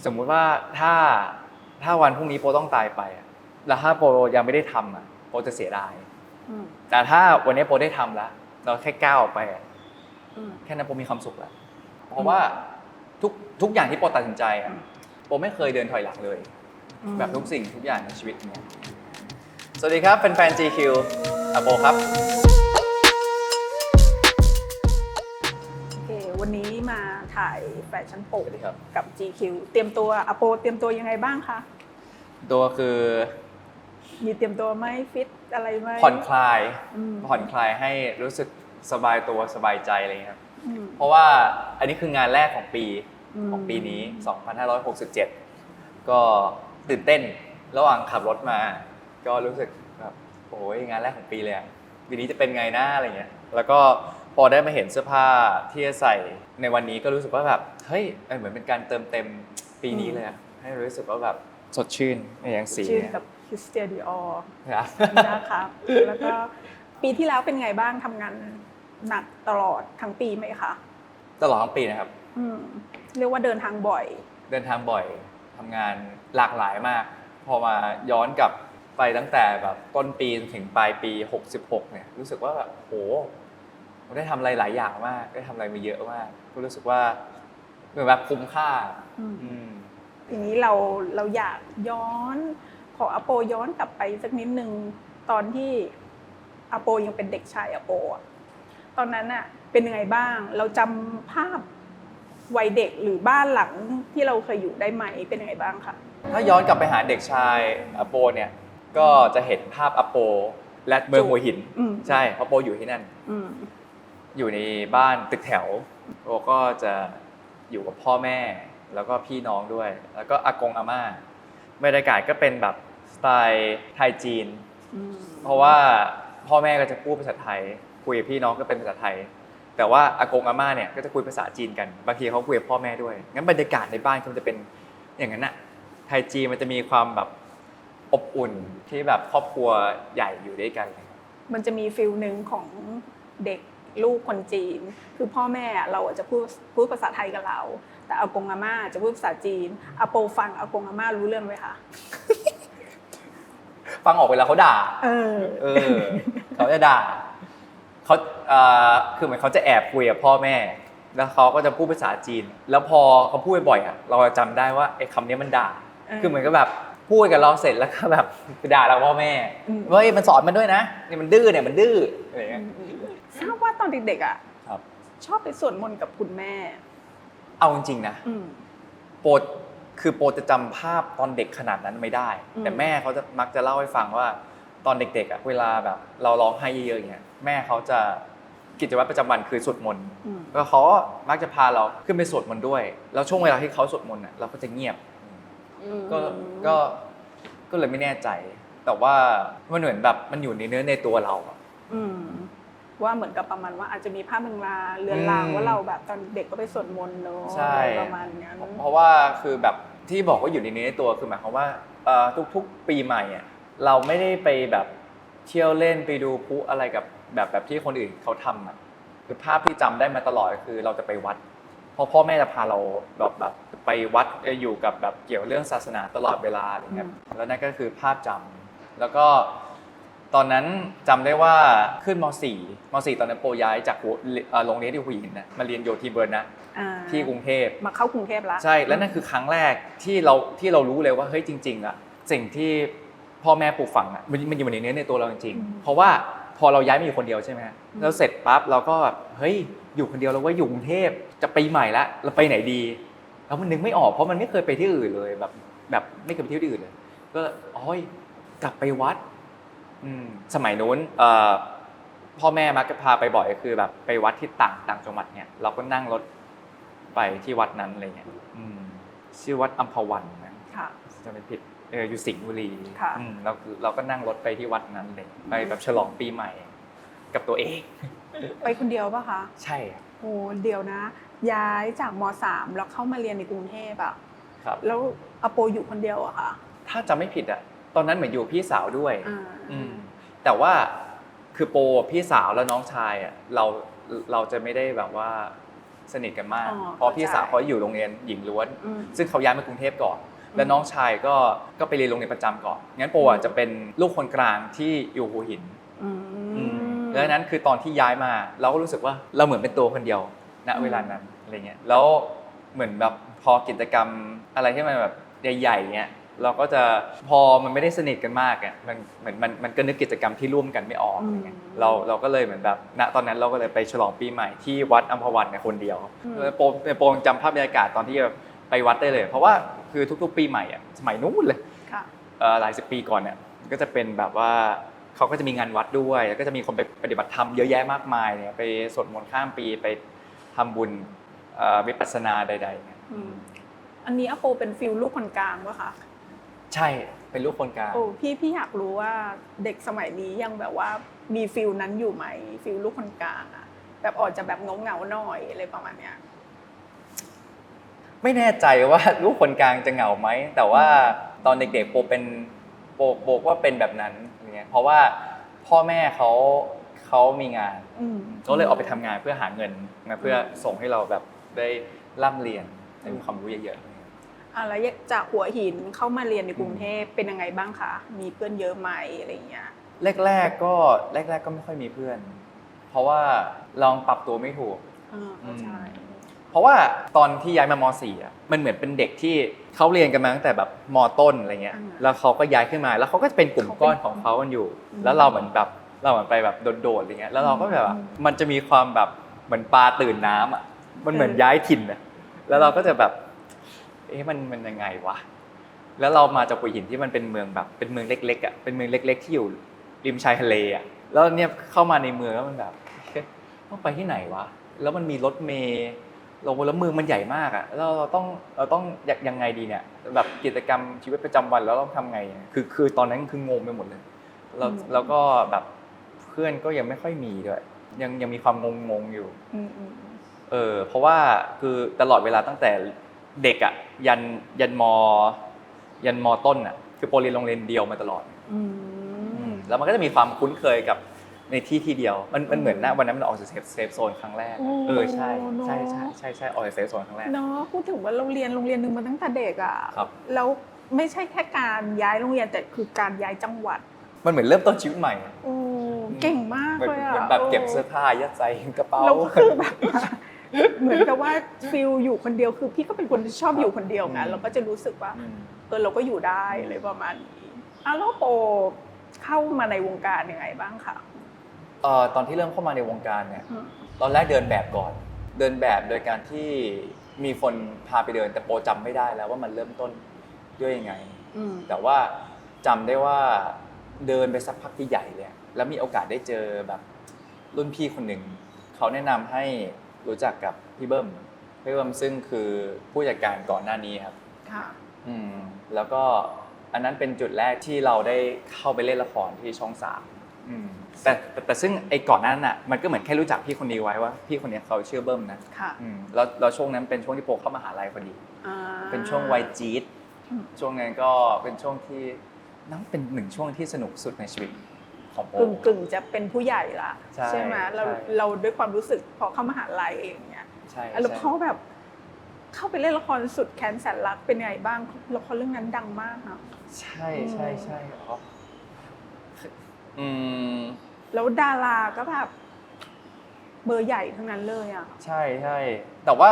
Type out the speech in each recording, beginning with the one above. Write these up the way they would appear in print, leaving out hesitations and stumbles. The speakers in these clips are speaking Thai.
สมมุติว่าถ้าวันพรุ่งนี้โปต้องตายไปแล้วถ้าโปยังไม่ได้ทำโปจะเสียดายแต่ถ้าวันนี้โปได้ทำแล้วเราแค่ก้าวออกไปแค่นั้นโปมีความสุขแล้วเพราะว่าทุกอย่างที่โปตัดสินใจโปไม่เคยเดินถอยหลังเลยแบบทุกสิ่งทุกอย่างในชีวิตเนี่ยสวัสดีครับแฟนๆ GQ โปครับโอเควันนี้มาถ่ายแฟชั่นโปร ครับกับ GQ เตรียมตัวโปเตรียมตัวยังไงบ้างคะตัวคือมีเตรียมตัวไหมฟิตอะไรไหมผ่อนคลายให้รู้สึกสบายตัวสบายใจอะไรเงี้ยครับเพราะว่าอันนี้คืองานแรกของปีนี้ 2567 ก็ตื่นเต้นระหว่างขับรถมาก็รู้สึกแบบโอ้ยงานแรกของปีเลยปีนี้จะเป็นไงนะอะไรเงี้ยแล้วก็พอได้มาเห็นเสื้อผ้าที่จะใส่ในวันนี้ก็รู้สึกว่าแบบเฮ้ยเหมือนเป็นการเติมเต็มปีนี้เลยให้รู้สึกว่าแบบสดชื่นอย่างสีชื่นกับคริสเตียดิออร์นะครับแล้วก็ปีที่แล้วเป็นไงบ้างทำงานหนักตลอดทั้งปีไหมคะตลอดทั้งปีนะครับเรียกว่าเดินทางบ่อยทำงานหลากหลายมากพอมาย้อนกลับไปตั้งแต่แบบต้นปีถึงปลายปี66เนี่ยรู้สึกว่าแบบโหได้ทำอะไรหลายอย่างมากได้ทำอะไรมาเยอะมากก็รู้สึกว่าเหมือนแบบคุ้มค่าทีนี้เราอยากย้อนขออโปย้อนกลับไปสักนิดนึงตอนที่อโปยังเป็นเด็กชายอโปตอนนั้นอะเป็นยังไงบ้างเราจำภาพวัยเด็กหรือบ้านหลังที่เราเคยอยู่ได้ไหมเป็นยังไงบ้างคะถ้าย้อนกลับไปหาเด็กชายอโปเนี่ยก็จะเห็นภาพอโปและเมืองหัวหินใช่เพราะโปอยู่ที่นั่นอยู่ในบ้านตึกแถวโปก็จะอยู่กับพ่อแม่แล้วก็พี่น้องด้วยแล้วก็อากงอาม่าบรรยากาศก็เป็นแบบสไตล์ไทยจีนเพราะว่าพ่อแม่ก็จะพูดภาษาไทยคุยกับพี่น้องก็เป็นภาษาไทยแต่ว่าอากงอาม่าเนี่ยก็จะคุยภาษาจีนกันบางทีเขาคุยกับพ่อแม่ด้วยงั้นบรรยากาศในบ้านก็จะเป็นอย่างนั้นน่ะไทยจีนมันจะมีความแบบอบอุ่นที่แบบครอบครัวใหญ่อยู่ด้วยกันมันจะมีฟิลนึงของเด็กลูกคนจีนคือพ่อแม่เราจะพูดภาษาไทยกับเราแต่อากงอาม่าจะพูดภาษาจีนอโปฟังอากงอาม่ารู้เรื่องไหมคะ ฟังออกไปแล้วเขาด่าเขาจะด่าเขาคือเหมือนเขาจะแอบคุยกับพ่อแม่แล้วเขาก็จะพูดภาษาจีนแล้วพอเขาพูดบ่อยเราจำได้ว่าไอ้คำนี้มันด่าคือเหมือนกับแบบพูดกับเราเสร็จแล้วก็แบบด่าเราพ่อแม่เฮ้ยมันสอนมันด้วยนะนี่มันดื้อเนี่ยมันดื้ออะไรอย่างเงี้ยทราบว่าตอนเด็กๆชอบไปสวดมนต์กับคุณแม่เอาจริงๆนะโปจะจำภาพตอนเด็กขนาดนั้นไม่ได้แต่แม่เขาจะมักจะเล่าให้ฟังว่าตอนเด็กๆเวลาแบบเราร้องไห้เยอะๆอย่างเงี้ยแม่เขาจะกิจวัตรประจำวันคือสวดมนต์แล้วเขามักจะพาเราขึ้นไปสวดมนต์ด้วยแล้วช่วงเวลาที่เขาสวดมนต์เราก็จะเงียบก็เลยไม่แน่ใจแต่ว่ามันเหมือนแบบมันอยู่ในเนื้อในตัวเราว่าเหมือนกับประมาณว่าอาจจะมีภาพเรือนรางว่าเราแบบตอนเด็กก็ไปสวดมนต์เนอะประมาณนั้นเพราะว่าคือแบบที่บอกว่าอยู่ในนี้ในตัวคือหมายความว่าทุกปีใหม่เราไม่ได้ไปแบบเที่ยวเล่นไปดูพลุอะไรกับแบบที่คนอื่นเขาทำคือภาพที่จำได้มาตลอดคือเราจะไปวัดเพราะพ่อแม่จะพาเราแบบไปวัดอยู่กับแบบเกี่ยวเรื่องศาสนาตลอดเวลาอะไรเงี้ยแล้วนั่นก็คือภาพจำแล้วก็ตอนนั้นจำได้ว่าขึ้นม.4 ตอนนั้นโปย้ายจากโรงเรียนที่หัวหินมาเรียนโยธีเบิร์นนะที่กรุงเทพมาเข้ากรุงเทพแล้วใช่แล้วนั่นคือครั้งแรกที่เรารู้เลยว่าเฮ้ยจริงๆสิ่งที่พ่อแม่ปลูกฝังมันอยู่ในเนื้อในตัวเราจริงๆเพราะว่าพอเราย้ายมาอยู่คนเดียวใช่ไหมแล้วเสร็จปั๊บเราก็แบบเฮ้ยอยู่คนเดียวเราว่าอยู่กรุงเทพจะปีใหม่ละเราไปไหนดีแล้วมันนึกไม่ออกเพราะมันไม่เคยไปที่อื่นเลยแบบไม่เคยไปที่อื่นเลยก็กลับไปวัดสมัยนู้นพ่อแม่มักจะพาไปบ่อยก็คือแบบไปวัดที่ต่างจังหวัดเนี่ยเราก็นั่งรถไปที่วัดนั้นอะไรเงี้ยชื่อวัดอัมพวันนะจะไม่ผิดอยู่สิงห์บุรีเราก็นั่งรถไปที่วัดนั้นเลยไปแบบฉลองปีใหม่กับตัวเองไปคนเดียวป่ะคะใช่โอ้เดียวนะย้ายจากม.3 แล้วเข้ามาเรียนในกรุงเทพครับแล้วอโปอยู่คนเดียวอะค่ะถ้าจำไม่ผิดตอนนั้นเหมือนอยู่พี่สาวด้วยแต่ว่าคือโปพี่สาวแล้วน้องชายเราจะไม่ได้แบบว่า สนิทกันมาก อ๋อ เพราะพี่สาว เข้าใจ เขาอยู่โรงเรียนหญิงล้วน อืม ซึ่งเขาย้ายมากรุงเทพก่อน แล้วน้องชายก็ไปเรียนโรงเรียนประจำก่อนงั้นโปจะเป็นลูกคนกลางที่อยู่หัวหิน อืม ดังนั้นคือตอนที่ย้ายมาเราก็รู้สึกว่าเราเหมือนเป็นตัวคนเดียวณเวลานั้นอะไรเงี้ยแล้วเหมือนแบบพอกิจกรรมอะไรที่มันแบบใหญ่ๆเงี้ยเราก็จะพอมันไม่ได้สนิทกันมากอ่ะมันเหมือนมันก็นึกกิจกรรมที่ร่วมกันไม่ออกอะไรเงี้ยเราก็เลยเหมือนแบบณตอนนั้นเราก็เลยไปฉลองปีใหม่ที่วัดอัมพวันในคนเดียวโปรจำภาพบรรยากาศตอนที่แบบไปวัดได้เลย เพราะว่าคือทุกๆปีใหม่อ่ะสมัยนู้นเลย ค่ะ หลายสิบปีก่อนเนี่ยก็จะเป็นแบบว่าเขาก็จะมีงานวัดด้วยแล้วก็จะมีคนไปปฏิบัติธรรมเยอะแยะมากมายเนี่ยไปสวดมนต์ข้ามปีไปทำบุญวิปัสสนาใดๆเนี่ย อันนี้อาโปเป็นฟิลลูกคนกลางปะคะ ใช่เป็นลูกคนกลาง โอ้พี่อยากรู้ว่าเด็กสมัยนี้ยังแบบว่ามีฟิลนั้นอยู่ไหมฟิลลูกคนกลางอะแบบออกจะแบบเงาๆหน่อยอะไรประมาณเนี้ย ไม่แน่ใจว่าลูกคนกลางจะเหงาไหมแต่ว่าตอนเด็กๆโปว่าเป็นแบบนั้นเนี่ยเพราะว่าพ่อแม่เขามีงานก็เลยออกไปทำงานเพื่อหาเงินมาเพื่อส่งให้เราแบบได้ร่ำเรียนได้มีความรู้เยอะๆ แล้วจากหัวหินเข้ามาเรียนในกรุงเทพเป็นยังไงบ้างคะมีเพื่อนเยอะไหมอะไรเงี้ย แรกๆก็ไม่ค่อยมีเพื่อน เพราะว่าลองปรับตัวไม่ถูก ใช่ เพราะว่าตอนที่ย้ายมาม.4 อ่ะมันเหมือนเป็นเด็กที่เขาเรียนกันมาตั้งแต่แบบม.ต้นอะไรเงี้ยแล้วเขาก็ย้ายขึ้นมาแล้วเขาก็จะเป็นกลุ่มก้อนของเขากันอยู่แล้วเราเหมือนไปแบบโดดๆอะไรเงี้ยแล้วเราก็แบบมันจะมีความแบบเหมือนปลาตื่นน้ำอ่ะมันเหมือนย้ายถิ่นอ่ะแล้วเราก็จะแบบมันยังไงวะแล้วเรามาจากหัวหินที่มันเป็นเมืองแบบเป็นเมืองเล็กๆอ่ะเป็นเมืองเล็กๆที่อยู่ริมชายทะเลอ่ะแล้วเนี่ยเข้ามาในเมืองแล้วมันแบบต้องไปที่ไหนวะแล้วมันมีรถเมล์แล้วเมืองมันใหญ่มากอ่ะแล้วเราต้องยังไงดีเนี่ยแบบกิจกรรมชีวิตประจำวันแล้วต้องทำไงคือตอนนั้นคืองงไปหมดเลยแล้วก็แบบเพื่อนก็ยังไม่ค่อยมีด้วยยังมีความงงๆอยู่เพราะว่าคือตลอดเวลาตั้งแต่เด็กอ่ะยันม.ต้นอ่ะคือโปรเรียนโรงเรียนเดียวมาตลอดแล้วมันก็จะมีความคุ้นเคยกับในที่เดียวมันเหมือนนะวันนั้นมันออกจากเซฟโซนครั้งแรกใช่ออกจากเซฟโซนครั้งแรกเนาะพูดถึงว่าเราเรียนโรงเรียนนึงมาตั้งแต่เด็กอ่ะแล้วไม่ใช่แค่การย้ายโรงเรียนแต่คือการย้ายจังหวัดมันเหมือนเริ่มต้นชีวิตใหม่เก่งมากเลยอ่ะเหมือนแบบเก็บเสื้อผ้ายัดใส่กระเป๋าเราคือแบบเหมือนกับว่าฟิลอยู่คนเดียวคือพี่ก็เป็นคนที่ชอบอยู่คนเดียวไงเราก็จะรู้สึกว่าเราก็อยู่ได้อะไรประมาณนี้แล้วโปเข้ามาในวงการยังไงบ้างคะตอนที่เริ่มเข้ามาในวงการเนี่ยตอนแรกเดินแบบก่อนเดินแบบโดยการที่มีคนพาไปเดินแต่โปจำไม่ได้แล้วว่ามันเริ่มต้นด้วยยังไงแต่ว่าจำได้ว่าเดินไปสักพักที่ใหญ่เลยแล้วมีโอกาสได้เจอแบบรุ่นพี่คนหนึ่งเขาแนะนำให้รู้จักกับพี่เบิ้มซึ่งคือผู้จัดการก่อนหน้านี้ครับค่ะแล้วก็อันนั้นเป็นจุดแรกที่เราได้เข้าไปเล่นละครที่ช่อง3แต่ซึ่งไอ้ก่อนนั้นน่ะมันก็เหมือนแค่รู้จักพี่คนนี้ไว้ว่าพี่คนนี้เขาชื่อเบิ้มนะแล้วช่วงนั้นเป็นช่วงที่โปเข้ามหาลัยพอดีเป็นช่วงวัยจี๊ดช่วงนั้นก็เป็นช่วงที่นั่นเป็น1ช่วงที่สนุกสุดในชีวิตของโปกึ่งจะเป็นผู้ใหญ่ละใช่ไหมเราด้วยความรู้สึกพอเข้ามหาลัยเองเนี่ยแล้วเขาแบบเข้าไปเล่นละครสุดแค้นแสนรักเป็นไงบ้างละครเรื่องนั้นดังมากนะใช่ครับแล้วดาราก็แบบเบอร์ใหญ่ทั้งนั้นเลยอ่ะใช่แต่ว่า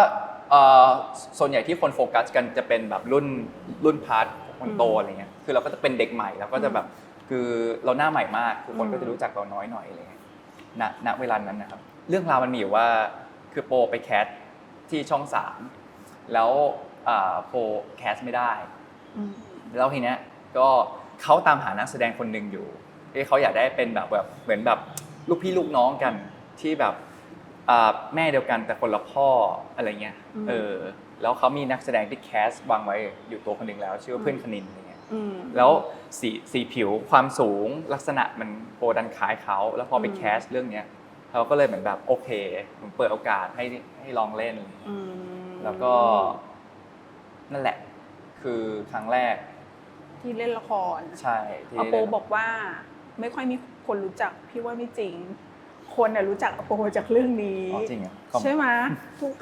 ส่วนใหญ่ที่คนโฟกัสกันจะเป็นแบบรุ่นพาร์ทคนโตอะไรเงี้ยคือเราก็จะเป็นเด็กใหม่แล้วก็จะแบบคือเราหน้าใหม่มากคือคนก็จะรู้จักเราน้อยหน่อยอะไรเงี้ยณเวลานั้นนะครับเรื่องราวมันมีอยู่ว่าคือโปไปแคสที่ช่อง3แล้วโปแคสไม่ได้แล้วทีเนี้ยก็เขาตามหานักแสดงคนหนึ่งอยู่ที่เขาอยากได้เป็นแบบเหมือนแบบลูกพี่ลูกน้องกันที่แบบแม่เดียวกันแต่คนละพ่ออะไรเงี้ยแล้วเขามีนักแสดงที่แคสวางไว้อยู่ตัวคนหนึ่งแล้วชื่อว่าเพื่อนคณินอะไรเงี้ยแล้วสีผิวความสูงลักษณะมันโปรดันคล้ายเขาแล้วพอไปแคสเรื่องเนี้ยเขาก็เลยเหมือนแบบโอเคผมเปิดโอกาสให้ลองเล่นแล้วก็นั่นแหละคือครั้งแรกที่เล่นละครใช่โปบอกว่าไม่ค่อยมีคนรู้จักพี่ว่าไม่จริง คนน่ะรู้จักอโปจากเรื่องนี้ อ๋อจริงเหรอ ใช่ไหม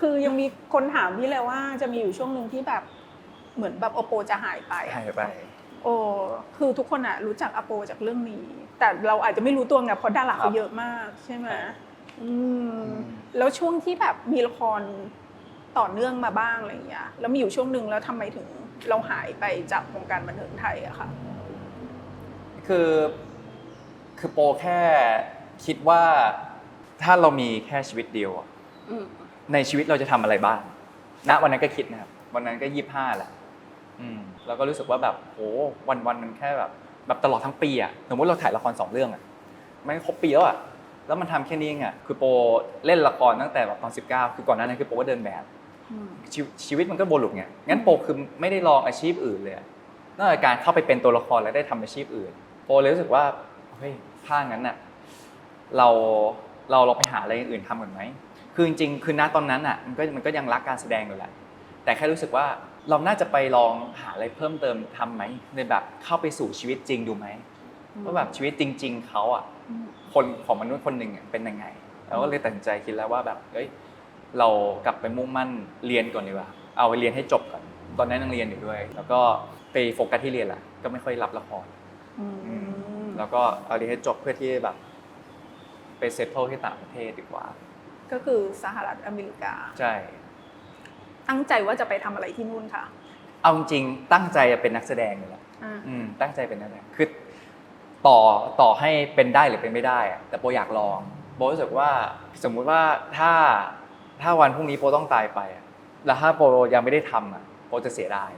คือยังมีคนถามพี่เลยว่าจะมีอยู่ช่วงหนึ่งที่แบบเหมือนแบบอโปจะหายไปอะ หายไป โอ้คือทุกคนอะรู้จักอโปจากเรื่องนี้ แต่เราอาจจะไม่รู้ตัวไงเพราะดาราเขาเยอะมากใช่ไหมแล้วช่วงที่แบบมีละครต่อเนื่องมาบ้างอะไรอย่างเงี้ยแล้วมีอยู่ช่วงหนึ่งแล้วทำไมถึงเราหายไปจากวงการบันเทิงไทยอะค่ะ คือโปแค่คิดว่าถ้าเรามีแค่ชีวิตเดียวอะในชีวิตเราจะทำอะไรบ้างณวันนั้นก็คิดนะครับวันนั้นก็25แหละแล้วก็รู้สึกว่าแบบโหวันมันแค่แบบตลอดทั้งปีอะสมมติเราถ่ายละคร2 เรื่องอะมันครบปีแล้วอะแล้วมันทำแค่นี้เองอะคือโปเล่นละครตั้งแต่แบบตอน19คือก่อนหน้านั้นคือโปก็เดินแบบชีวิตมันก็วนลูปไงงั้นโปคือไม่ได้ลองอาชีพอื่นเลยนอกจากการเข้าไปเป็นตัวละครแล้วได้ทำอาชีพอื่นโปเลยรู้สึกว่าเฮ้ยถ้างั้นน่ะเราไปหาอะไรอื่นทำกันไหมคือจริงๆคือณตอนนั้นอ่ะมันก็ยังรักการแสดงอยู่แหละแต่แค่รู้สึกว่าเราน่าจะไปลองหาอะไรเพิ่มเติมทำไหมในแบบเข้าไปสู่ชีวิตจริงดูไหมว่าแบบชีวิตจริงๆเขาอ่ะคนของมนุษย์คนหนึ่งเป็นยังไงแล้วก็เลยตัดสินใจคิดแล้วว่าแบบเอ้ยเรากลับไปมุ่งมั่นเรียนก่อนดีกว่าเอาไปเรียนให้จบก่อนตอนนั้นยังเรียนอยู่ด้วยแล้วก็ไปโฟกัสที่เรียนแหละก็ไม่ค่อยรับละครแล้วก็เอาเรียนให้จบเพื่อที่แบบไปเซตเทิลที่ต่างประเทศดีกว่าก็คือสหรัฐอเมริกาใช่ตั้งใจว่าจะไปทำอะไรที่นู่นค่ะเอาจริงตั้งใจจะเป็นนักแสดงอยู่แล้วตั้งใจเป็นนักแสดงคือต่อให้เป็นได้หรือเป็นไม่ได้แต่โบอยากลองโบรู้สึกว่าสมมุติว่าถ้าวันพรุ่งนี้โบต้องตายไปแล้วถ้าโบยังไม่ได้ทำโบจะเสียดาย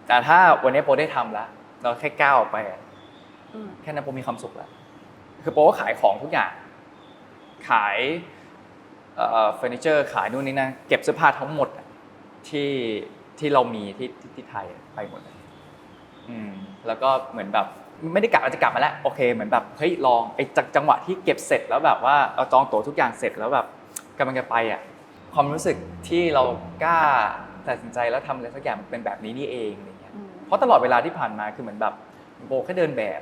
แต่ถ้าวันนี้โบได้ทำแล้วเราแค่ก้าวออกไปแค่นั้นโบมีความสุขแล้วคือโบก็ขายของทุกอย่างขายเฟอร์นิเจอร์ขายนู่นนี่นั่นเก็บเสื้อผ้าทั้งหมดที่เรามีที่ไทยไปหมดเลยแล้วก็เหมือนแบบไม่ได้กะว่าจะกลับมาแล้วโอเคเหมือนแบบเฮ้ยลองไอ้จังหวะที่เก็บเสร็จแล้วแบบว่าเราจองตั๋วทุกอย่างเสร็จแล้วแบบกำลังจะไปความรู้สึกที่เรากล้าตัดสินใจแล้วทำอะไรสักอย่างมันเป็นแบบนี้นี่เองอะไรเงี้ยเพราะตลอดเวลาที่ผ่านมาคือเหมือนแบบโบแค่เดินแบบ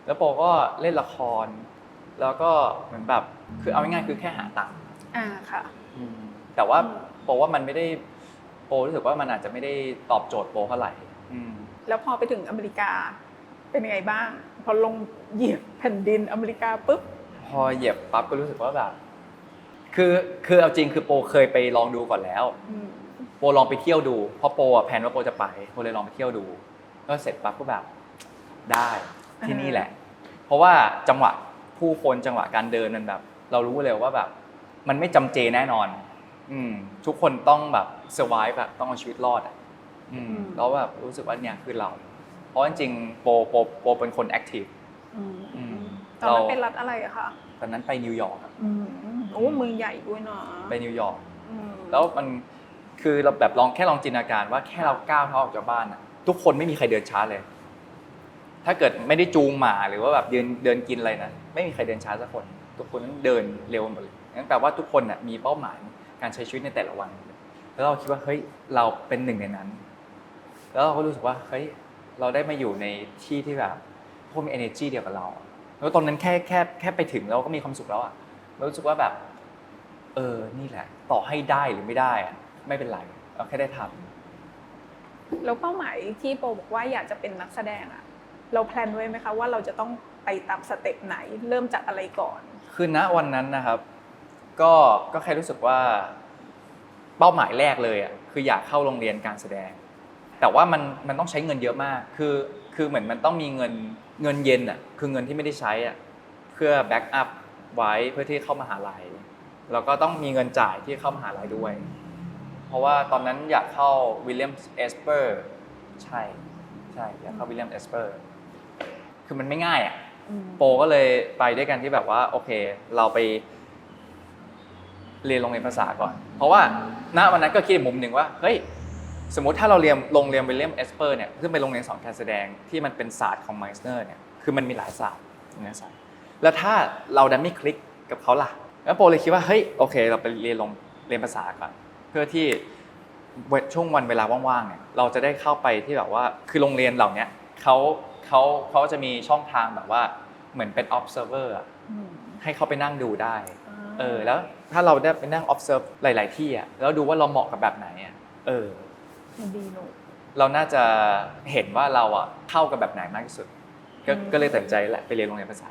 แล้วโบก็เล่นละครแล้วก็เหมือนแบบคือเอาง่ายๆคือแค่หาตังค์ค่ะแต่ว่าโบว่ามันไม่ได้โบรู้สึกว่ามันอาจจะไม่ได้ตอบโจทย์โบเท่าไหร่แล้วพอไปถึงอเมริกาเป็นยังไงบ้างพอลงเหยียบแผ่นดินอเมริกาปุ๊บพอเหยียบปั๊บก็รู้สึกว่าแบบคือเอาจริงคือโปเคยไปลองดูก่อนแล้วโปลองไปเที่ยวดูเพราะโปแผนว่าโปจะไปโปเลยลองไปเที่ยวดูก็เสร็จปั๊บก็แบบได้ที่นี่แหละเพราะว่าจังหวะผู้คนจังหวะการเดินมันแบบเรารู้เลยว่าแบบมันไม่จำเจแน่นอนทุกคนต้องแบบ survive แบบต้องเอาชีวิตรอดแล้วแบบรู้สึกว่าเนี่ยคือเราเพราะจริงๆโปเป็นคนแอคทีฟตอนนั้นเป็นรัฐอะไรอะคะตอนนั้นไปนิวยอร์กโอ้เมืองใหญ่ด้วยเนาะไปนิวยอร์กแล้วมันคือเราแบบแค่ลองจินตนาการว่าแค่เราก้าวเท้าออกจากบ้านทุกคนไม่มีใครเดินช้าเลยถ้าเกิดไม่ได้จูงหมาหรือว่าแบบเดินกินอะไรนะไม่มีใครเดินช้าสักคนทุกคนต้องเดินเร็วหมดเลยงั้นแปลว่าทุกคนมีเป้าหมายการใช้ชีวิตในแต่ละวันแล้วเราคิดว่าเฮ้ยเราเป็นหนึ่งในนั้นแล้วเราก็รู้สึกว่าเฮ้ยเราได้มาอยู่ในที่ที่แบบพวกมี energy เดียวกับเราแล้วตอนนั้นแค่ไปถึงเราก็มีความสุขแล้วเรารู้สึกว่าแบบนี่แหละต่อให้ได้หรือไม่ได้ไม่เป็นไรเราแค่ได้ทำแล้วเป้าหมายที่โปบอกว่าอยากจะเป็นนักแสดงเราแพลนไว้ไหมคะว่าเราจะต้องไปตามสเต็ปไหนเริ่มจากอะไรก่อนคือณวันนั้นนะครับก็แค่รู้สึกว่าเป้าหมายแรกเลยคืออยากเข้าโรงเรียนการแสดงแต่ว่ามันต้องใช้เงินเยอะมากคือเหมือนมันต้องมีเงินเย็นคือเงินที่ไม่ได้ใช้เพื่อแบ็กอัพไว้เพื่อที่เข้ามหาลัยแล้วก็ต้องมีเงินจ่ายที่เข้ามหาลัยด้วยเพราะว่าตอนนั้นอยากเข้าวิลเลียมเอสเปอร์ใช่อยากเข้าวิลเลียมเอสเปอร์คือมันไม่ง่ายโปก็เลยไปด้วยกันที่แบบว่าโอเคเราไปเรียนโรงเรียนภาษาก่อนเพราะว่าณวันนั้นก็คิดอีกมุมหนึ่งว่าเฮ้ยสมมุติถ้าเราเรียนโรงเรียนวิลเลียมเอสเปอร์เนี่ยซึ่งเป็นโรงเรียนสอนการแสดงที่มันเป็นศาสตร์ของไมสเนอร์เนี่ยคือมันมีหลายศาสตร์แล้วถ้าเราดันไม่คลิกกับเขาล่ะแล้วโปเลยคิดว่าเฮ้ยโอเคเราไปเรียนภาษาก่อนเพื่อที่ช่วงวันเวลาว่างๆเนี่ยเราจะได้เข้าไปที่แบบว่าคือโรงเรียนเหล่านี้เขาจะมีช่องทางแบบว่าเหมือนเป็น observer ให้เขาไปนั่งดูได้แล้วถ้าเราได้ไปนั่ง observe หลายๆที่อ่ะแล้วดูว่าเราเหมาะกับแบบไหนอ่ะมันดีหนูเราน่าจะเห็นว่าเราอ่ะเข้ากับแบบไหนมากที่สุดก็เลยตัดใจแหละไปเรียนโรงเรียนภาษา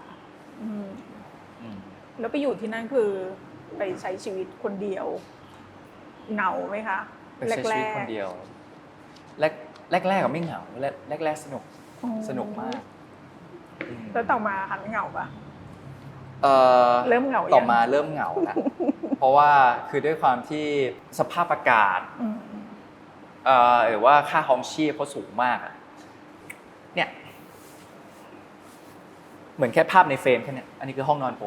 แล้วไปอยู่ที่นั่นคือไปใช้ชีวิตคนเดียวเหงาไหมคะไปใช้ชีวิตคนเดียวแรกก็ไม่เหงาแรกสนุกมากแล้วต่อมาค่ะไม่เหงาปะเริ่มเหงาต่อมาเริ่มเหงาแล้วเพราะว่าคือด้วยความที่สภาพอากาศหรือว่าค่าครองชีพเขาสูงมากเนี่ยเหมือนแค่ภาพในเฟรมแค่นี้อันนี้คือห้องนอนโป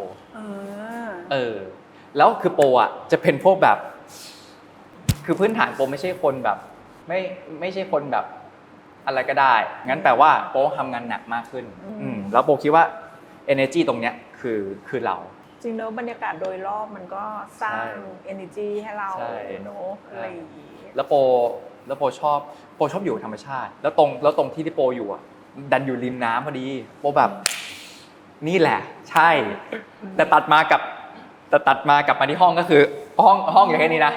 แล้วคือโปอ่ะจะเป็นพวกแบบคือพื้นฐานโปไม่ใช่คนแบบไม่ใช่คนแบบอะไรก็ได้งั้นแปลว่าโปทำงานหนักมากขึ้นแล้วโปคิดว่า energy ตรงเนี้ยคือเราจริงแล้วบรรยากาศโดยรอบมันก็สร้าง energy ให้เราเนอะอะไรอย่างงี้แล้วโปชอบอยู่ธรรมชาติแล้วตรงที่โปอยู่อ่ะดันอยู่ริมน้ำพอดีโปแบบนี่แหละใช่แต่ตัดมากลับมาที่ห้องก็คือห้องอย่างแค่นี้นะ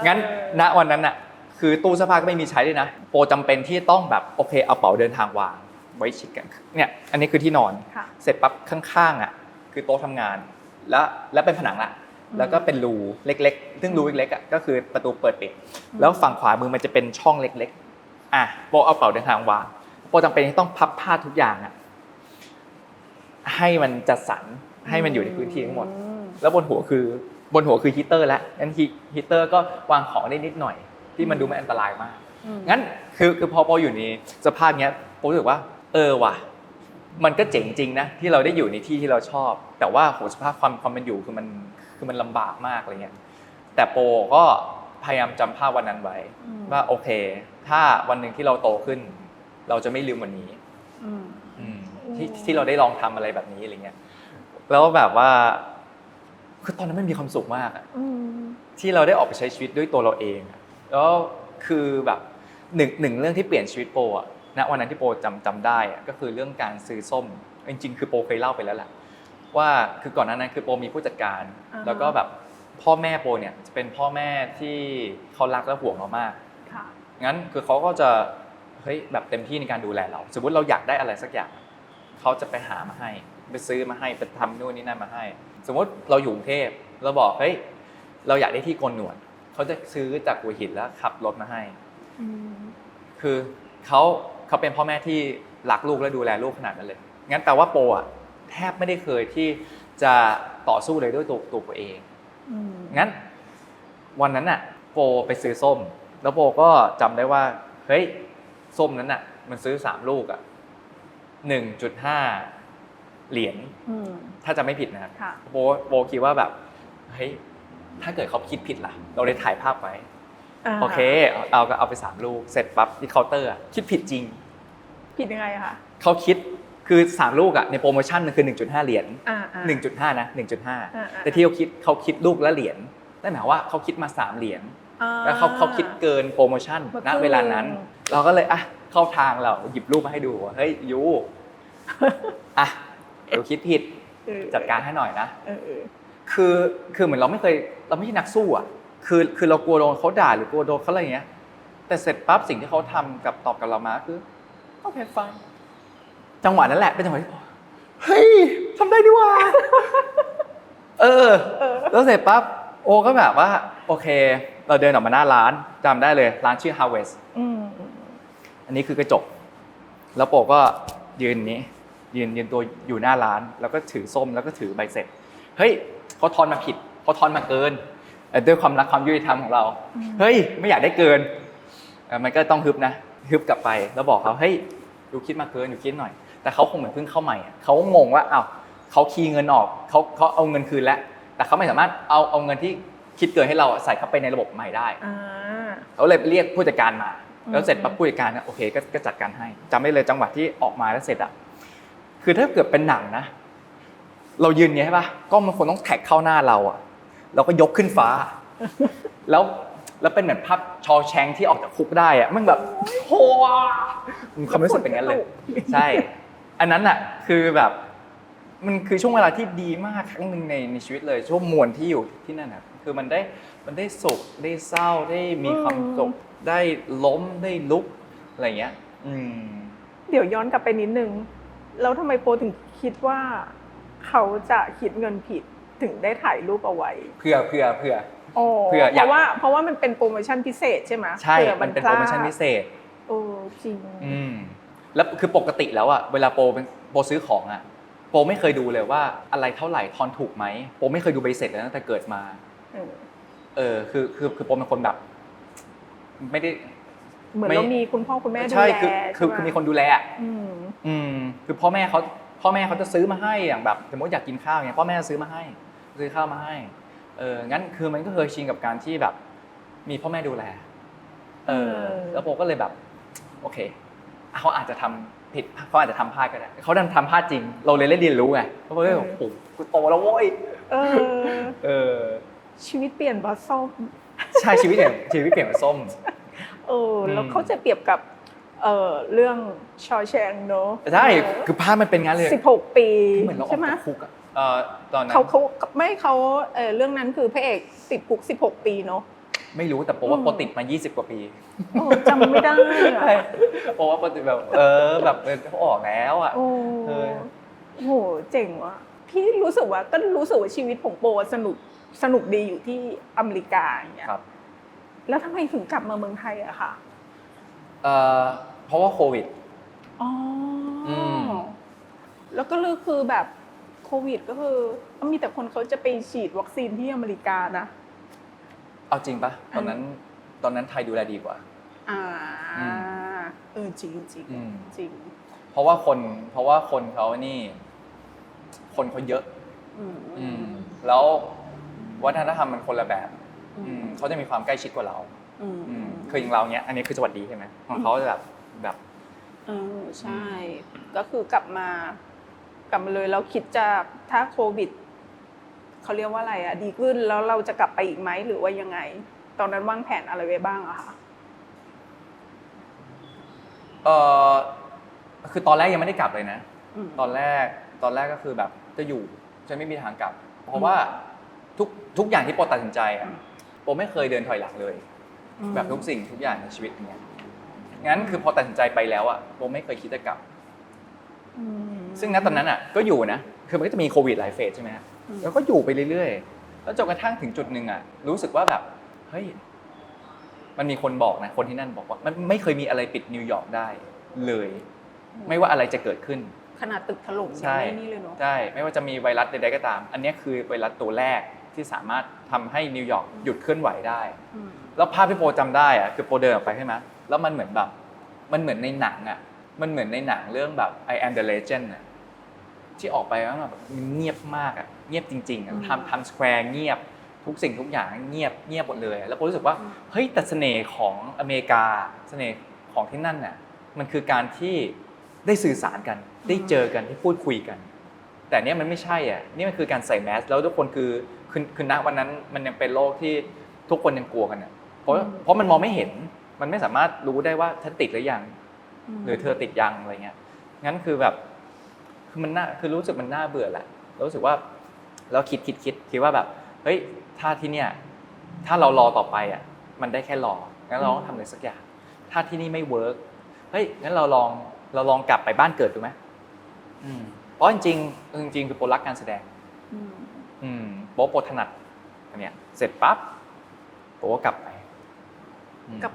งั้นณวันนั้นน่ะคือตู้เสื้อผ้าก็ไม่มีใช้เลยนะโปจำเป็นที่ต้องแบบโอเคเอาเป๋าเดินทางวางไว้ชิดกันเนี่ยอันนี้คือที่นอนเสร็จปั๊บข้างๆอ่ะคือโต๊ะทำงานแล้วเป็นผนังละแล้วก็เป็นรูเล็กๆซึ่งรูเล็กๆอ่ะก็คือประตูเปิดปิดแล้วฝั่งขวามือมันจะเป็นช่องเล็กๆโปเอาเป๋าเดินทางวางโปจำเป็นที่ต้องพับผ้าทุกอย่างอ่ะให้มันจัดสรรให้มันอยู่ในพื้นที่ทั้งหมดแล้วบนหัวคือฮีเตอร์แล้วงั้นฮีเตอร์ก็วางของได้นิดหน่อยที่มันดูไม่อันตรายมากงั้นคือพออยู่ในสภาพเนี้ยโปรู้สึกว่าว่ะมันก็เจ๋งจริงนะที่เราได้อยู่ในที่ที่เราชอบแต่ว่าโหสภาพความเป็นอยู่คือมันลำบากมากอะไรเงี้ยแต่โปก็พยายามจำภาพวันนั้นไว้ว่าโอเคถ้าวันหนึ่งที่เราโตขึ้นเราจะไม่ลืมวันนี้ที่เราได้ลองทำอะไรแบบนี้อะไรเงี้ยแล้วแบบว่าคือตอนนั้นมันมีความสุขมากอะที่เราได้ออกไปใช้ชีวิตด้วยตัวเราเองแล้วคือแบบหนึ่งเรื่องที่เปลี่ยนชีวิตโปอะณวันนั้นที่โปจำได้ก็คือเรื่องการซื้อส้มจริงๆคือโปเคยเล่าไปแล้วแหละว่าคือก่อนหน้านั้นคือโปมีผู้จัดการแล้วก็แบบพ่อแม่โปเนี่ยจะเป็นพ่อแม่ที่เขารักและห่วงเรามากงั้นคือเขาก็จะเฮ้ยแบบเต็มที่ในการดูแลเราสมมติเราอยากได้อะไรสักอย่างเขาจะไปหามาให้ไปซื้อมาให้ไปทำนู่นนี่นั่นมาให้สมมติเราอยู่กรุงเทพเราบอกเฮ้ยเราอยากได้ที่โกนหนวดเขาจะซื้อจากหัวหินแล้วขับรถมาให้คือเขาเป็นพ่อแม่ที่รักลูกและดูแลลูกขนาดนั้นเลยงั้นแปลว่าโปอ่ะแทบไม่ได้เคยที่จะต่อสู้เลยด้วยตัวเองงั้นวันนั้นน่ะโปไปซื้อส้มแล้วโปก็จำได้ว่าเฮ้ยส้มนั้นน่ะมันซื้อ3ลูกอ่ะ 1.5 เหรียญถ้าจะไม่ผิดนะครับโปคิดว่าแบบเฮ้ยถ้าเกิดเขาคิดผิดล่ะเราเลยถ่ายภาพไว้โอเคเราก็เอาไป3ลูกเสร็จปั๊บที่เคาน์เตอร์คิดผิดจริงผิดยังไงคะเขาคิดคือ3ลูกในโปรโมชั่นมันคือ 1.5 เหรียญ 1.5 นะ 1.5 แต่ที่เขาคิดลูกละเหรียญนั่นหมายว่าเขาคิดมา3เหรียญแล้วเขาคิดเกินโปรโมชั่นณเวลานั้นเราก็เลยเข้าทางเราหยิบรูปมาให้ดูว่าเฮ้ยยูเราคิดผิดจัดการให้หน่อยนะคือเหมือนเราไม่ใช่นักสู้คือเรากลัวโดนเขาด่าหรือกลัวโดนเขาอะไรอย่างเงี้ยแต่เสร็จปั๊บสิ่งที่เขาทำกับตอบกับเรามาคือโอเคฟังจังหวะนั้นแหละเป็นจังหวะที่เฮ้ยทำได้ดีว่าแล้วเสร็จปั๊บโอก็แบบว่าโอเคเราเดินออกมาหน้าร้านจำได้เลยร้านชื่อ Harvest อันนี้คือกระจกแล้วโปก็ยืนตัวอยู่หน้าร้านแล้วก็ถือส้มแล้วก็ถือใบเสร็จเฮ้ยเขาทอนมาผิดเขาทอนมาเกินด้วยความรักความยุติธรรมของเราเฮ้ยไม่อยากได้เกินมันก็ต้องฮึบกลับไปแล้วบอกเขาเฮ้ยดูคิดมาเกินอยู่คิดหน่อยแต่เขาคงเหมือนเพิ่งเข้าใหม่เขางงว่าอ้าวเขาคีย์เงินออกเขาเอาเงินคืนแล้วแต่เขาไม่สามารถเอาเงินที่คิดเกินให้เราใส่เข้าไปในระบบใหม่ได้เขาเลยเรียกผู้จัดการมาแล้วเสร็จปั๊บผู้จัดการโอเคก็จัดการให้จำได้เลยจังหวะที่ออกมาแล้วเสร็จคือถ้าเกิดเป็นหนังนะเรายืนเงี้ยใช่ป่ะกล้องมันควรต้องแท็กเข้าหน้าเราเราก็ยกขึ้นฟ้าแล้วเป็นเหมือนภาพชอแชงที่ออกจากคุกได้มันแบบโหความรู้สึกเป็นงั้นเลยใช่อันนั้นคือแบบ มันคือช่วงเวลาที่ดีมากครั้งหนึ่งในชีวิตเลยช่วงมวลที่อยู่ที่นั่นนะคือมันได้สุขได้เศร้าได้มีความสุขได้ล้มได้ลุกอะไรเงี้ยเดี๋ยวย้อนกลับไปนิดนึงแล้วทำไมโปถึงคิดว่าเขาจะคิดเงินผิดถึงได้ถ่ายรูปเอาไว้เพื่อเพราะว่ามันเป็นโปรโมชั่นพิเศษใช่ไหมใช่มันเป็นโปรโมชั่นพิเศษจริงแล้วคือปกติแล้วอะเวลาโปซื้อของอะโปไม่เคยดูเลยว่าอะไรเท่าไหร่ทอนถูกไหมโปไม่เคยดูใบเสร็จเลยตั้งแต่เกิดมาคือโปเป็นคนแบบไม่ได้เหมือนเรามีคุณพ่อคุณแม่ดูแลใช่คือมีคนดูแลคือพ่อแม่เขาจะซื้อมาให้อย่างแบบสมมติอยากกินข้าวเนี่ยพ่อแม่ซื้อมาให้ซื้อข้าวมาให้งั้นคือมันก็เคยชินกับการที่แบบมีพ่อแม่ดูแลแล้วโปก็เลยแบบโอเคเขาอาจจะทำผิดเขาอาจจะทำพลาดก็ได้เขาดันทำพลาดจริงเราเลยได้เรียนรู้ไงเพราะว่าโอ้โหกูโตแล้วโว้ยชีวิตเปลี่ยนเพราะส้มใช่ชีวิตเปลี่ยนเพราะส้มแล้วเขาจะเปรียบกับเรื่องชอแชงเนอะใช่คือภาพมันเป็นงั้นเลย16 ปีเหมือนเราออกจากคุกตอนนั้นเขาเรื่องนั้นคือพระเอกติดคุก16 ปีเนอะไม่รู้แต่โปว่าโปติดมา20 กว่าปีจำไม่ได้โปว่าโปติดแบบแบบเขาออกแล้วอ่ะโหเจ๋งว่ะพี่รู้สึกว่าชีวิตของโปสนุกดีอยู่ที่อเมริกาอย่างเงี้ยแล้วทำไมถึงกลับมาเมืองไทยอะค่ะเพราะว่าโควิดแล้วก็คือแบบโควิดก็คือมีแต่คนเขาจะไปฉีดวัคซีนที่อเมริกานะเอาจริงปะตอนนั้นไทยดูแลดีกว่าจริงจริงเพราะว่าคนเขานี่คนเขาเยอะแล้ววัฒนธรรมมันคนละแบบเขาจะมีความใกล้ชิดกว่าเราคืออย่างเราเนี้ยอันนี้คือสวัสดีใช่ไหมของเขาจะแบบใช่ก็คือกลับมาเลยแล้วคิดจะถ้าโควิดเขาเรียกว่าอะไรอะดีขึ้นแล้วเราจะกลับไปอีกไหมหรือว่ายังไงตอนนั้นวางแผนอะไรไว้บ้างอะคะคือตอนแรกยังไม่ได้กลับเลยนะตอนแรกก็คือแบบจะอยู่จะไม่มีทางกลับเพราะว่าทุกอย่างที่โปตัดสินใจอะโปไม่เคยเดินถอยหลังเลยแบบทุกสิ่งทุกอย่างในชีวิตอย่างเงี้ยงั้นคือพอตัดสินใจไปแล้วอะโปไม่เคยคิดจะกลับซึ่งณตอนนั้นอะก็อยู่นะคือมันก็จะมีโควิดหลายเฟสใช่ไหมแล้วก็อยู่ไปเรื่อยๆแล้วจนกระทั่งถึงจุดหนึ่งอะรู้สึกว่าแบบเฮ้ยมันมีคนบอกนะคนที่นั่นบอกว่ามันไม่เคยมีอะไรปิดนิวยอร์กได้เลยไม่ว่าอะไรจะเกิดขึ้นขนาดตึกถล่มยังไม่นี่เลยเนาะใช่ไม่ว่าจะมีไวรัสใดๆก็ตามอันนี้คือไวรัสตัวแรกที่สามารถทำให้นิวยอร์กหยุดเคลื่อนไหวได้แล้วภาพที่โปจำได้อะคือโปเดินออกไปใช่ไหมแล้วมันเหมือนแบบมันเหมือนในหนังอะมันเหมือนในหนังเรื่องแบบ I am the legend อะที่ออกไปแล้วแบบเงียบมากอะเงียบจริงๆอะทำสแควร์เงียบทุกสิ่งทุกอย่างเงียบหมดเลยแล้วโปรู้สึกว่าเฮ้ยแต่เสน่ห์ของอเมริกาเสน่ห์ของที่นั่นน่ะมันคือการที่ได้สื่อสารกันได้เจอกันที่พูดคุยกันแต่เนี้ยมันไม่ใช่อ่ะนี่มันคือการใส่แมสแล้วทุกคนคือณวันนั้นมันยังเป็นโลกที่ทุกคนยังกลัวกันอ่ะเพราะมันมองไม่เห็นมันไม่สามารถรู้ได้ว่าฉันติดหรือยังหรือเธอติดยังอะไรเงี้ยงั้นคือแบบคือมันน่าคือรู้สึกมันน่าเบื่อแหละรู้สึกว่าเราคิดว่าแบบเฮ้ยถ้าที่เนี่ยถ้าเรารอต่อไปอ่ะมันได้แค่รองั้นเราต้องทำอะไรสักอย่างถ้าที่นี่ไม่เวิร์กเฮ้ยงั้นเราลองกลับไปบ้านเกิดดูไหมเพราะจริงคือโปรรักการแสดงโปถนัดอันเนี้ยเสร็จปั๊บโปก็กลับ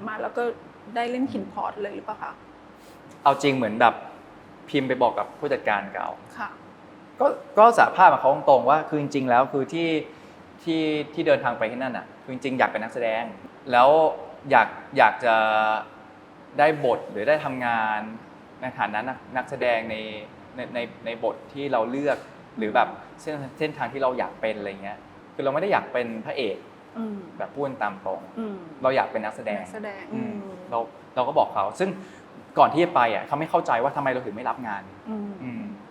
มาแล้วก็ได้เล่นคินพอร์ตเลยหรือเปล่าคะเอาจริงเหมือนแบบพิมพ์ไปบอกกับผู้จัดการเก่าค่ะก็สารภาพกับเขาตรงๆว่าคือจริงๆแล้วคือที่เดินทางไปที่นั่นอ่ะคือจริงๆอยากเป็นนักแสดงแล้วอยากจะได้บทหรือได้ทำงานในฐานะนักแสดงในบทที่เราเลือกหรือแบบเส้นทางที่เราอยากเป็นอะไรเงี้ยคือเราไม่ได้อยากเป็นพระเอกแบบพูดตามตรงเราอยากเป็นนักแสดงเราก็บอกเขาซึ่งก่อนที่จะไปอ่ะเขาไม่เข้าใจว่าทำไมเราถึงไม่รับงาน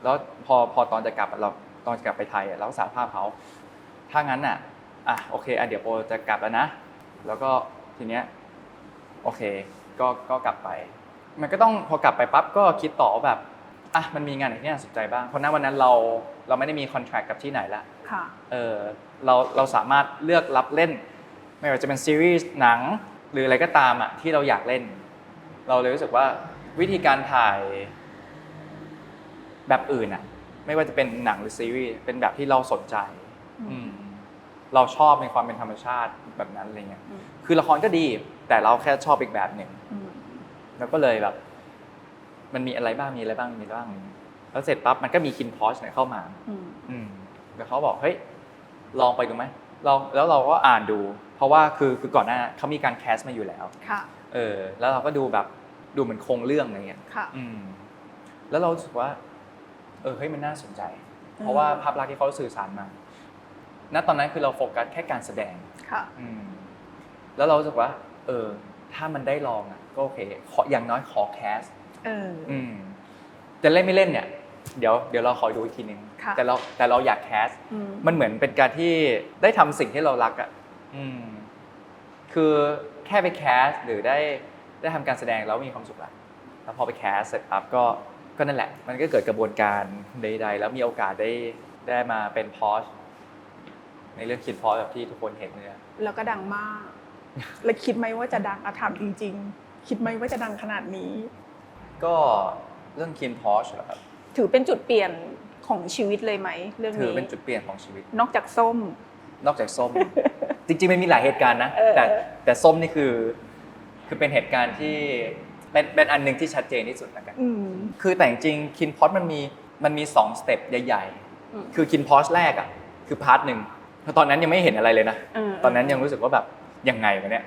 แล้วพอตอนจะกลับไปไทยเราสารภาพเขาถ้างั้นอ่ะโอเคเดี๋ยวโปจะกลับแล้วนะแล้วก็ทีเนี้ยโอเคก็กลับไปมันก็ต้องพอกลับไปปั๊บก็คิดต่อแบบ มันมีงานไหนที่น่าสนใจบ้างเพราะณวันนั้นเราไม่ได้มีคอนแทรคกับที่ไหนละ ค่ะ เราสามารถเลือกรับเล่นไม่ว่าจะเป็นซีรีส์หนังหรืออะไรก็ตามอ่ะที่เราอยากเล่น เราเลยรู้สึกว่าวิธีการถ่ายแบบอื่นอ่ะไม่ว่าจะเป็นหนังหรือซีรีส์เป็นแบบที่เราสนใจเราชอบในความเป็นธรรมชาติแบบนั้นอะไรเงี้ยคือละครก็ดีแต่เราแค่ชอบอีกแบบหนึ่งแล้วก็เลยแบบมันมีอะไรบ้างแล้วเสร็จปั๊บมันก็มีคินพอชเนี่ยเข้ามาแล้วเขาบอกเฮ้ยลองไปดูไหมแล้วเราก็อ่านดูเพราะว่าคือก่อนหน้าเขามีการแคสมาอยู่แล้วแล้วเราก็ดูแบบดูเหมือนโครงเรื่องอะไรเงี้ยแล้วเรารู้สึกว่าเฮ้ยมันน่าสนใจ เพราะว่าภาพลักษณ์ที่เขาสื่อสารมาณตอนนั้นคือเราโฟกัสแค่การแสดงแล้วเรารู้สึกว่าถ้ามันได้ลองอ่ะก็โอเคอย่างน้อยขอแคสจะเล่นไม่เล่นเนี่ยเดี๋ยวเราขอดูอีกทีนึงแต่เราอยากแคสมันเหมือนเป็นการที่ได้ทำสิ่งที่เรารักอ่ะคือแค่ไปแคสหรือได้ทำการแสดงแล้วมีความสุขแล้วพอไปแคสเสร็จปั๊บก็นั่นแหละมันก็เกิดกระบวนการใดๆแล้วมีโอกาสได้มาเป็นพอชในเรื่องคิดพอชแบบที่ทุกคนเห็นเนี่ยแล้วก็ดังมาก แล้วคิดไหมว่าจะดังถามจริงๆคิดไหมว่าจะดังขนาดนี้ก็เรื่องคินพอชเหรอครับถือเป็นจุดเปลี่ยนของชีวิตเลยไหมเรื่องนี้ถือเป็นจุดเปลี่ยนของชีวิตนอกจากส้ม จริงๆมันมีหลายเหตุการณ์นะแต่ส้มนี่คือเป็นเหตุการณ์ที่เป็นอันนึงที่ชัดเจนที่สุดแล้วกันคือแต่จริงๆคินพอชมันมี2สเต็ปใหญ่ๆคือคินพอชแรกอ่ะคือพาร์ทนึงตอนนั้นยังไม่เห็นอะไรเลยนะตอนนั้นยังรู้สึกว่าแบบยังไงวะเนี่ย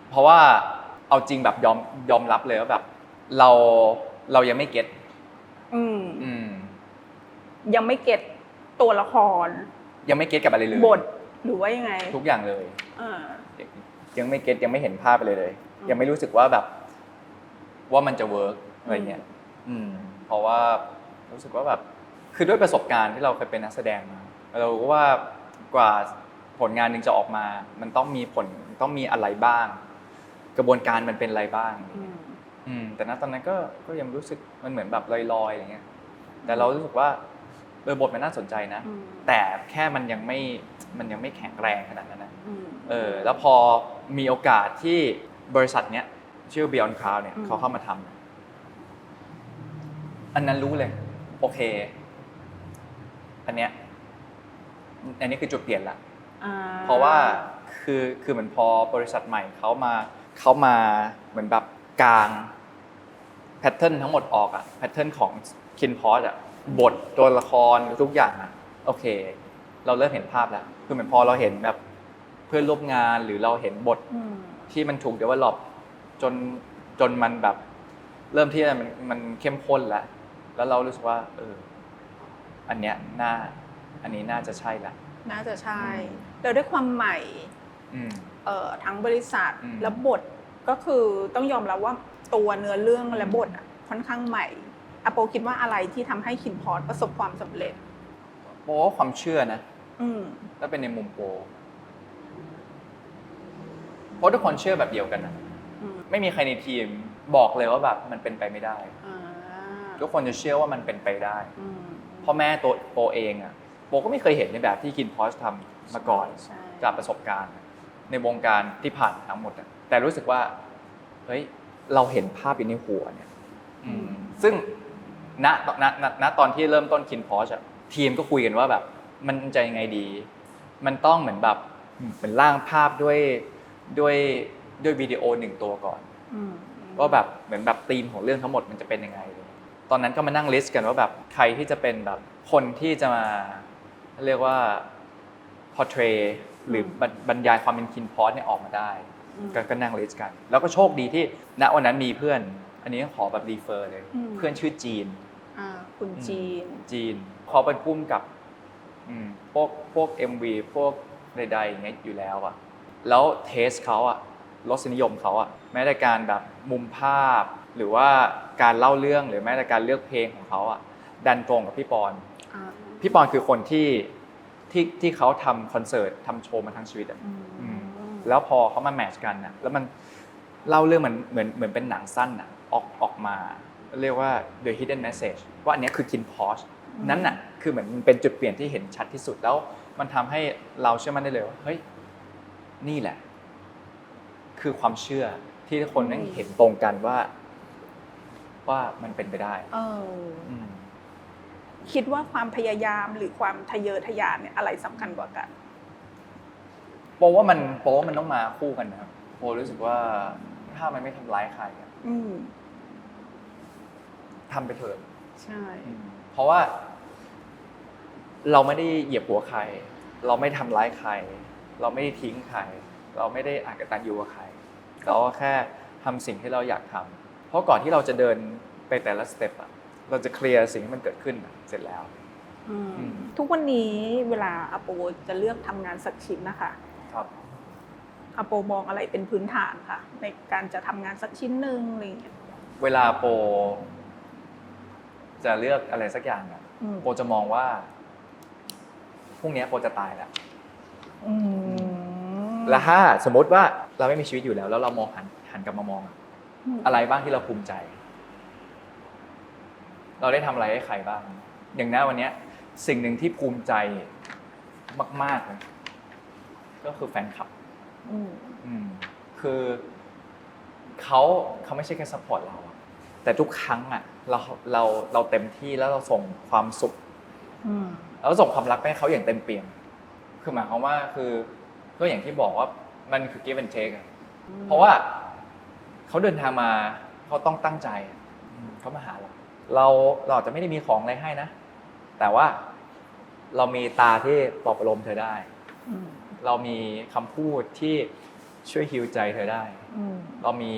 เพราะว่าเอาจริงแบบยอมรับเลยว่าแบบเรายังไม่เก็ตยังไม่เก็ตตัวละครยังไม่เก็ตกับอะไรเลยบทหรือว่ายังไงทุกอย่างเลยยังไม่เก็ตยังไม่เห็นภาพไปเลยยังไม่รู้สึกว่าแบบว่ามันจะเวิร์กอะไรเงี้ยเพราะว่ารู้สึกว่าแบบคือด้วยประสบการณ์ที่เราเคยเป็นนักแสดงมาเรารู้ว่ากว่าผลงานหนึ่งจะออกมามันต้องมีต้องมีอะไรบ้างกระบวนการมันเป็นอะไรบ้างแต่ณตอนนั้นก็ยังรู้สึกมันเหมือนแบบลอยๆอย่างเงี้ยแต่เรารู้สึกว่าบทมันน่าสนใจนะแต่แค่มันยังไม่แข็งแรงขนาดนั้นนะแล้วพอมีโอกาสที่บริษัทเนี้ยชื่อ Beyond Cloud เนี่ยเขาเข้ามาทำอันนั้นรู้เลยโอเคอันนี้คือจุดเปลี่ยนละเพราะว่าคือเหมือนพอบริษัทใหม่เขามาเหมือนแบบกลางแพทเทิร์นทั้งหมดออกอะแพทเทิร์นของคินพอสอะบทตัวละครทุกอย่างอะโอเคเราเริ่มเห็นภาพแล้วคือเหมือนพอเราเห็นแบบเพื่อนร่วมงานหรือเราเห็นบทที่มันถูกdevelopจนมันแบบเริ่มที่มันเข้มข้นแล้วเรารู้สึกว่าอันนี้น่าจะใช่ละน่าจะใช่แล้วด้วยความใหม่ทั้งบริษัทและบทก็คือต้องยอมรับว่าตัวเนื้อเรื่องและบทค่อนข้างใหม่อโปคิดว่าอะไรที่ทำให้คินพอสประสบความสำเร็จโปว่าความเชื่อนะถ้าเป็นในมุมโปเพราะทุกคนเชื่อแบบเดียวกันนะไม่มีใครในทีมบอกเลยว่าแบบมันเป็นไปไม่ได้ทุกคนจะเชื่อว่ามันเป็นไปได้เพราะแม่ตัวโปเองอ่ะโปก็ไม่เคยเห็นในแบบที่คินพอสทำมาก่อนจากประสบการณ์ในวงการที่ผ่านทั้งหมดแต่รู้สึกว่าเฮ้ยเราเห็นภาพอยู่ในหัวเนี่ยซึ่งณตอนที่เริ่มต้นคินพอสทีมก็คุยกันว่าแบบมันจะยังไงดีมันต้องเหมือนแบบเหมือนร่างภาพด้วยวิดีโอ1ตัวก่อนว่าแบบเหมือนแบบธีมของเรื่องทั้งหมดมันจะเป็นยังไงตอนนั้นก็มานั่งลิสต์กันว่าแบบใครที่จะเป็นแบบคนที่จะมาเรียกว่า portray หรือบรรยายความเป็นคินพอสเนี่ยออกมาได้ก็นั่งลิสต์กันแล้วก็โชคดีที่ณวันนั้นมีเพื่อนอันนี้ขอแบบรีเฟอร์เลยเพื่อนชื่อจีนคุณจีนเขาเป็นผู้กำกับพวก MV พวกใดๆอย่างเงี้ยอยู่แล้วอะแล้วเทสเขาอะรสนิยมเขาอะแม้แต่การแบบมุมภาพหรือว่าการเล่าเรื่องหรือแม้แต่การเลือกเพลงของเขาอะดันตรงกับพี่ปอนคือคนที่เขาทำคอนเสิร์ตทำโชว์มาทั้งชีวิตอะแล้วพอเขามาแมทช์กันอะแล้วมันเล่าเรื่องเหมือนเป็นหนังสั้นอะออกมา เรียกว่า the hidden message ว่าอันเนี้ยคือ Kin Porsche นั่นน่ะคือเหมือนมันเป็นจุดเปลี่ยนที่เห็นชัดที่สุดแล้วมันทำให้เราเชื่อมั่นได้เลยว่าเฮ้ยนี่แหละคือความเชื่อที่ทุกคนได้เห็นตรงกันว่ามันเป็นไปได้ม คิดว่าความพยายามหรือความทะเยอทะยานเนี่ยอะไรสำคัญกว่ากัน โปว่ามันต้องมาคู่กันนะครับโปรู้สึกว่าถ้ามันไม่ทำร้ายใครอะทำไปเถอะ ใช่ เพราะว่าเราไม่ได้เหยียบหัวใคร เราไม่ทำร้ายใคร เราไม่ได้ทิ้งใคร เราไม่ได้อกตัญญูกับใครเราก็แค่ทำสิ่งที่เราอยากทำเพราะก่อนที่เราจะเดินไปแต่ละสเต็ปอะเราจะเคลียร์สิ่งที่มันเกิดขึ้นเสร็จแล้วทุกวันนี้เวลาอโปจะเลือกทำงานสักชิ้นนะคะครับอโปมองอะไรเป็นพื้นฐานค่ะในการจะทำงานสักชิ้นหนึ่งอะไรอย่างเงี้ยเวลาโปจะเลือกอะไรสักอย่างอะโปจะมองว่าพรุ่งนี้โปจะตายแล้วแล้วถ้าสมมติว่าเราไม่มีชีวิตอยู่แล้วเรามองหันกลับมามองอะไรบ้างที่เราภูมิใจเราได้ทำอะไรให้ใครบ้างอย่างนั้นวันนี้สิ่งหนึ่งที่ภูมิใจมากๆเลยก็คือแฟนคลับคือเขาไม่ใช่แค่ซัพพอร์ตเราแต่ทุกครั้งอ่ะเราเต็มที่แล้วเราส่งความสุขแล้วส่งความรักให้เขาอย่างเต็มเปี่ยมคือหมายความว่าคือก็อย่างที่บอกว่ามันคือ give and take เพราะว่าเขาเดินทางมาเขาต้องตั้งใจเขามาหาเราอาจจะไม่ได้มีของอะไรให้นะแต่ว่าเรามีตาที่ปลอบประโลมเธอได้เรามีคำพูดที่ช่วยฮีลใจเธอได้เรามี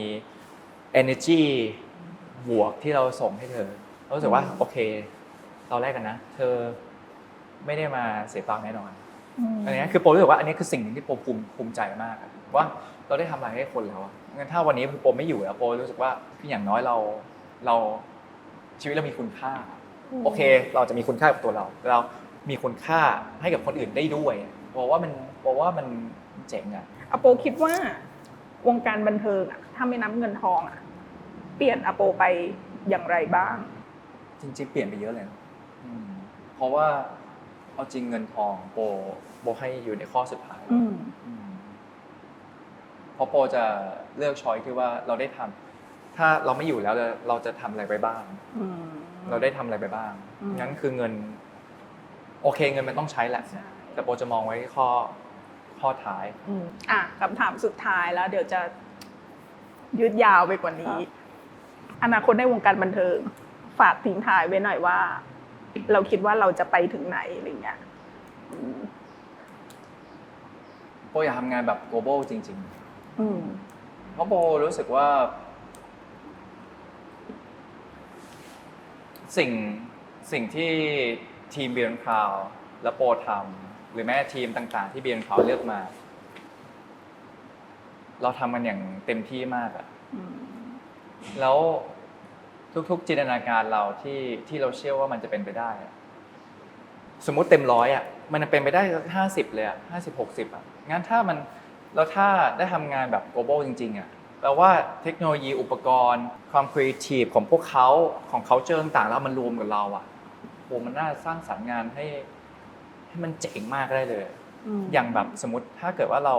energy บวกที่เราส่งให้เธอเรารู้สึกว่าโอเคเราแลกกันนะเธอไม่ได้มาเสียตังค์แน่นอนอันนี้คือโปรู้สึกว่าอันนี้คือสิ่งหนึ่งที่โปภูมิใจมากว่าเราได้ทำอะไรให้คนแล้วงั้นถ้าวันนี้โปไม่อยู่แล้วโปรู้สึกว่าอย่างน้อยเราชีวิตเรามีคุณค่าโอเคเราจะมีคุณค่ากับตัวเรามีคุณค่าให้กับคนอื่นได้ด้วยเพราะว่ามันเจ๋งอ่ะอโปคิดว่าวงการบันเทิงอ่ะถ้าไม่นับเงินทองอ่ะเปลี่ยนอโปไปอย่างไรบ้างจริงๆเปลี่ยนไปเยอะเลยเพราะว่าเอาจริงเงินทองโปให้อยู่ในข้อสุดท้ายเพราะโปจะเลือกช้อยที่ว่าเราได้ทำถ้าเราไม่อยู่แล้วเราจะทำอะไรไปบ้างเราได้ทำอะไรไปบ้างงั้นคือเงินโอเคเงินมันต้องใช้แหละแต่โปจะมองไว้ข้อท้ายคำถามสุดท้ายแล้วเดี๋ยวจะยืดยาวไปกว่านี้อนาคตในวงการบันเทิงฝากทิ้งท้ายไว้หน่อยว่าเราคิดว่าเราจะไปถึงไหนอะไรเงี้ยโปอยากทำงานแบบ global จริงๆเพราะโปรู้สึกว่าสิ่งที่ทีม Beyond Cloud และโปทำหรือแม้ทีมต่างๆที่ Beyond Cloud เลือกมาเราทำมันอย่างเต็มที่มากแล้วทุกๆจินตนาการเราที่เราเชื่อว่ามันจะเป็นไปได้สมมุติเต็ม100มันเป็นไปได้50เลย50-60งั้นถ้าได้ทำงานแบบ global จริงๆแปลว่าเทคโนโลยีอุปกรณ์ความครีเอทีฟของพวกเขาของ culture ต่างๆแล้วมันรวมกับเราโหมันน่าสร้างสรรค์งานให้มันเจ๋งมากได้เลยอย่างแบบสมมติถ้าเกิดว่าเรา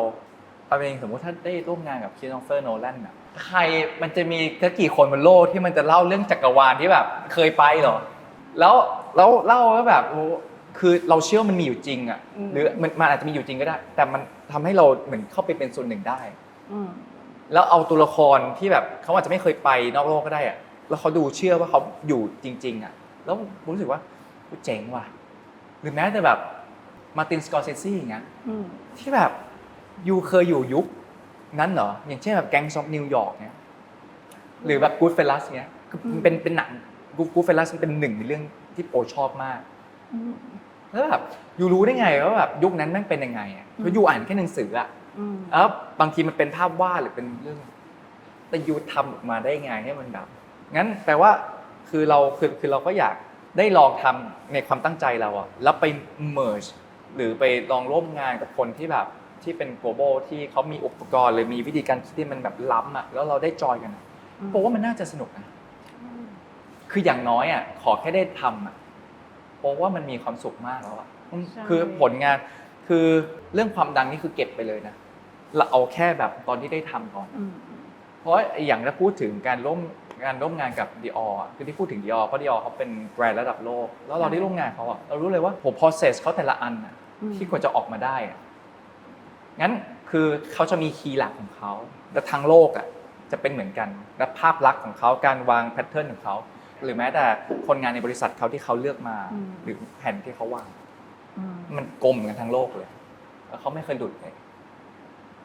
เองสมมติถ้าได้ร่วมงานกับคริสโตเฟอร์โนแลนใครมันจะมีกี่คนบนโลกที่มันจะเล่าเรื่องจักรวาลที่แบบเคยไปหรอแล้วเล่าแล้วแบบคือเราเชื่อมันมีอยู่จริงหรือมันอาจจะมีอยู่จริงก็ได้แต่มันทำให้เราเหมือนเข้าไปเป็นส่วนหนึ่งได้แล้วเอาตัวละครที่แบบเขาอาจจะไม่เคยไปนอกโลกก็ได้แล้วเขาดูเชื่อว่าเขาอยู่จริงๆแล้วรู้สึกว่าเจ๋งว่ะหรือแม้แต่แบบมาร์ติน สกอร์เซซีอย่างเงี้ยที่แบบยูเคยอยู่ยุคนั้นเหรออย่างเช่นแบบแก๊งซอฟนิวยอร์กเนี่ยหรือแบบกู๊ดเฟลลัสเนี่ยเป็นหนังกู๊ดเฟลลัสเป็นหนึ่งในเรื่องที่โปชอบมากแล้วแบบยูรู้ได้ไงว่าแบบยุคนั้นแม่งเป็นยังไงเพราะยูอ่านแค่หนังสือแล้วบางทีมันเป็นภาพวาดหรือเป็นเรื่องแต่ยูทำออกมาได้ไงให้มันแบบงั้นแปลว่าคือเราก็อยากได้ลองทำในความตั้งใจเราแล้วไป merge หรือไปลองร่วมงานกับคนที่แบบที่เป็น global ที่เขามีอุปกรณ์หรือมีวิธีการคิดที่มันแบบล้ำแล้วเราได้จอยกันเพราะว่ามันน่าจะสนุกนะ คืออย่างน้อยอ่ะขอแค่ได้ทำอ่ะเพราะว่ามันมีความสุขมากแล้วอ่ะ ใช่ คือผลงานคือเรื่องความดังนี่คือเก็บไปเลยนะเราเอาแค่แบบตอนที่ได้ทำก่อน อืม เพราะอย่างถ้าพูดถึงการร่วมงานกับ Dior อะคือที่พูดถึง Dior เพราะ Dior เขาเป็นแบรนด์ระดับโลกแล้วเราได้ร่วมงานเขาอะเรารู้เลยว่าโห process เขาแต่ละอันอะ อืม ที่กว่าจะออกมาได้อะงั้นคือเขาจะมีคีย์หลักของเขาและทั้งโลกอะจะเป็นเหมือนกันและภาพลักษณ์ของเขาการวางแพทเทิร์นของเขาหรือแม้แต่คนงานในบริษัทเขาที่เขาเลือกมาหรือแผนที่เขาวาง อืม มันกลมกันทั้งโลกเลยแล้วเขาไม่เคยหลุดเลย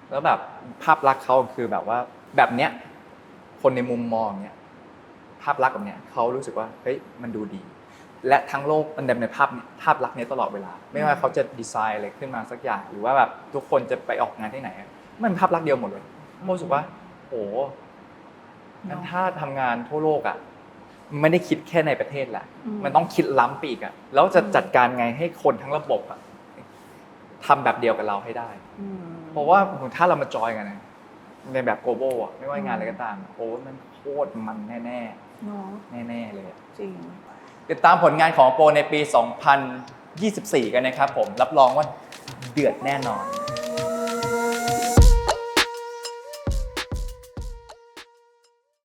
แล้วแบบภาพลักษณ์เขาคือแบบว่าแบบเนี้ยคนในมุมมองเนี้ยภาพลักษณ์แบบเนี้ยเขารู้สึกว่าเฮ้ยมันดูดี และทั้งโลกมันดำในภาพลักษณ์นี้ตลอดเวลา ไม่ว่าเขาจะดีไซน์อะไรขึ้นมาสักอย่างหรือว่าแบบทุกคนจะไปออกงานที่ไหนอะมันเป็นภาพลักษณ์เดียวหมดเลยผมรู้สึกว่าโอ้งั้นถ้าทำงานทั่วโลกอ่ะไม่ได้คิดแค่ในประเทศแหละ มันต้องคิดล้ำปีกอ่ะแล้วจะจัดการไงให้คนทั้งระบบอ่ะทำแบบเดียวกับเราให้ได้ อืม เพราะว่าถ้าเรามาจอยกันนะในแบบ global อ่ะไม่ว่างานอะไรก็ตามอะโอ้มันโคตรมันแน่ เนาะ ๆแน่ๆเลยอะ จริง ติดตามผลงานของโปรในปี 2024 กันนะครับผมรับรองว่าเดือดแน่นอน